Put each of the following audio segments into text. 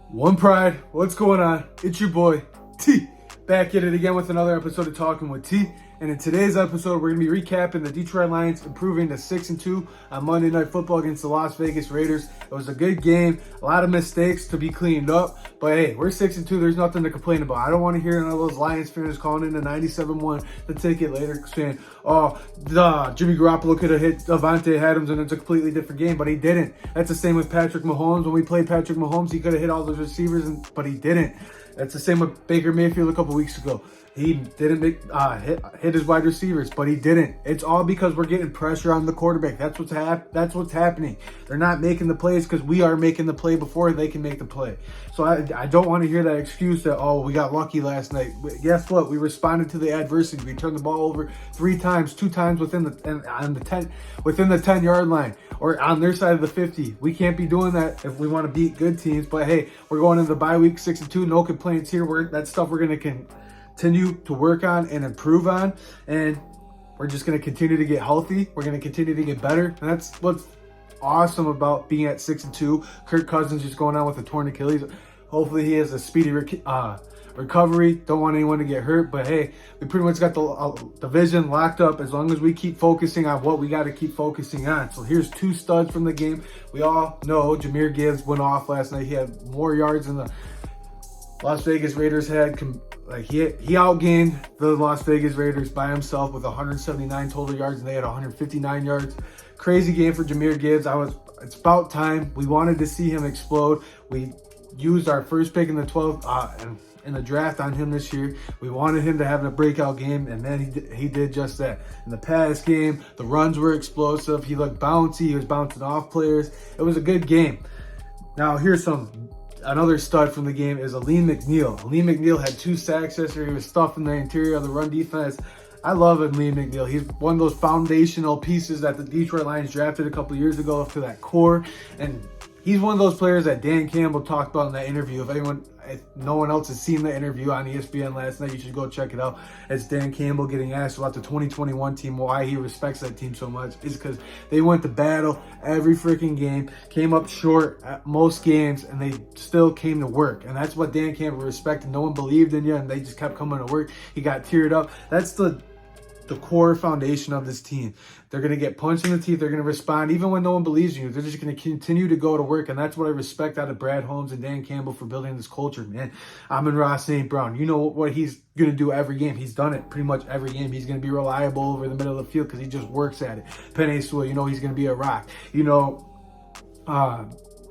One Pride, what's going on? It's your boy, T, back at it again with another episode of Talking with T. And in today's episode, we're going to be recapping the Detroit Lions improving to 6-2 on Monday Night Football against the Las Vegas Raiders. It was a good game, a lot of mistakes to be cleaned up, but hey, we're 6-2, there's nothing to complain about. I don't want to hear none of those Lions fans calling in the 97-1 the ticket later saying, Jimmy Garoppolo could have hit Davante Adams and it's a completely different game, but he didn't. That's the same with Patrick Mahomes. When we played Patrick Mahomes, he could have hit all those receivers, but he didn't. That's the same with Baker Mayfield a couple weeks ago. He didn't hit his wide receivers, but he didn't. It's all because we're getting pressure on the quarterback. That's what's happening. They're not making the plays because we are making the play before they can make the play. So I don't want to hear that excuse that, we got lucky last night. Guess what? We responded to the adversity. We turned the ball over 3 times, 2 times within the 10-yard line or on their side of the 50. We can't be doing that if we want to beat good teams. But hey, we're going into the bye week 6-2. No complaints here. That's stuff we're going to continue to work on and improve on, and we're just going to continue to get healthy. We're going to continue to get better, and that's what's awesome about being at 6-2. Kirk Cousins just going on with a torn Achilles. Hopefully he has a speedy recovery. Don't want anyone to get hurt, but hey, we pretty much got the division locked up as long as we keep focusing on what we got to keep focusing on. So here's 2 studs from the game. We all know Jourdan Gibbs went off last night. He had more yards than the Las Vegas Raiders had. He outgained the Las Vegas Raiders by himself with 179 total yards, and they had 159 yards. Crazy game for Jourdan Gibbs. It's about time. We wanted to see him explode. We used our first pick in the 12th in the draft on him this year. We wanted him to have a breakout game, and then he did just that. In the past game, the runs were explosive. He looked bouncy. He was bouncing off players. It was a good game. Now here's another stud from the game is Alim McNeill. Alim McNeill had 2 sacks yesterday. He was stuffing the interior of the run defense. I love Alim McNeill. He's one of those foundational pieces that the Detroit Lions drafted a couple years ago to that core. And he's one of those players that Dan Campbell talked about in that interview. If no one else has seen the interview on ESPN last night, you should go check it out. It's Dan Campbell getting asked about the 2021 team, why he respects that team so much. Is because they went to battle every freaking game, came up short at most games, and they still came to work. And that's what Dan Campbell respected. No one believed in you, and they just kept coming to work. He got teared up. That's the core foundation of this team. They're going to get punched in the teeth. They're going to respond even when no one believes in you. They're just going to continue to go to work, and that's what I respect out of Brad Holmes and Dan Campbell for building this culture, man. Amon-Ra St. Brown, you know what he's going to do every game. He's done it pretty much every game. He's going to be reliable over the middle of the field because he just works at it. Penei Sewell, he's going to be a rock.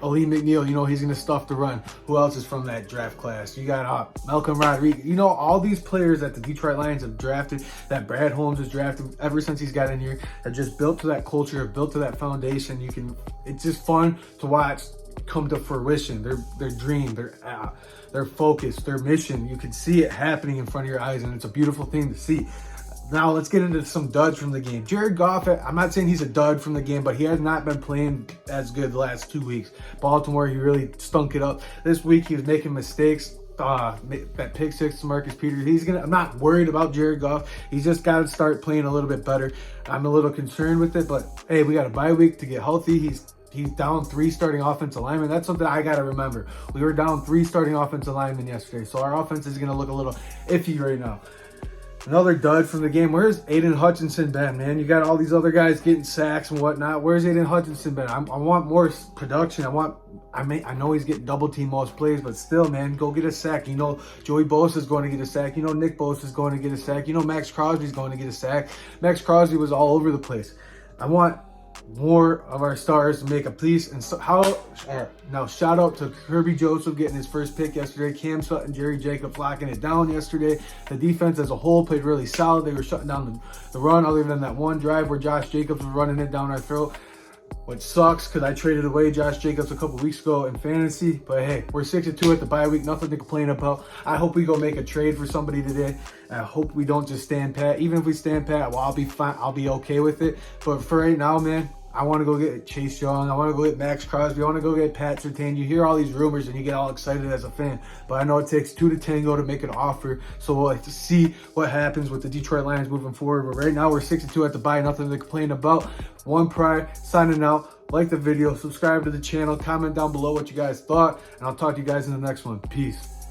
Alim McNeill, he's going to stuff the run. Who else is from that draft class? You got Malcolm Rodriguez. All these players that the Detroit Lions have drafted, that Brad Holmes has drafted ever since he's got in here, are just built to that culture, built to that foundation. It's just fun to watch come to fruition. Their dream, their focus, their mission. You can see it happening in front of your eyes, and it's a beautiful thing to see. Now, let's get into some duds from the game. Jared Goff, I'm not saying he's a dud from the game, but he has not been playing as good the last 2 weeks. Baltimore, he really stunk it up. This week, he was making mistakes. That pick 6 to Marcus Peters. I'm not worried about Jared Goff. He's just got to start playing a little bit better. I'm a little concerned with it, but hey, we got a bye week to get healthy. He's down 3 starting offensive linemen. That's something I got to remember. We were down 3 starting offensive linemen yesterday, so our offense is going to look a little iffy right now. Another dud from the game. Where's Aiden Hutchinson been, man? You got all these other guys getting sacks and whatnot. Where's Aiden Hutchinson been? I want more production. I know he's getting double team most plays, but still, man, go get a sack. Joey Bosa is going to get a sack. Nick Bosa is going to get a sack. Max Crosby's going to get a sack. Max Crosby was all over the place. I want more of our stars to make a piece. And now shout out to Kirby Joseph getting his first pick yesterday. Cam Sutton, Jerry Jacobs locking it down yesterday. The defense as a whole played really solid. They were shutting down the run other than that one drive where Josh Jacobs was running it down our throat, which sucks because I traded away Josh Jacobs a couple weeks ago in fantasy. But hey, we're 6-2 at the bye week. Nothing to complain about. I hope we go make a trade for somebody today. I hope we don't just stand pat. Even if we stand pat, well, I'll be fine. I'll be okay with it. But for right now, man, I want to go get Chase Young. I want to go get Max Crosby. I want to go get Pat Surtain. You hear all these rumors and you get all excited as a fan. But I know it takes 2 to tango to make an offer. So we'll have to see what happens with the Detroit Lions moving forward. But right now we're 6-2 at the bye. Nothing to complain about. One Pride signing out. like the video, subscribe to the channel, comment down below what you guys thought, and I'll talk to you guys in the next one. Peace.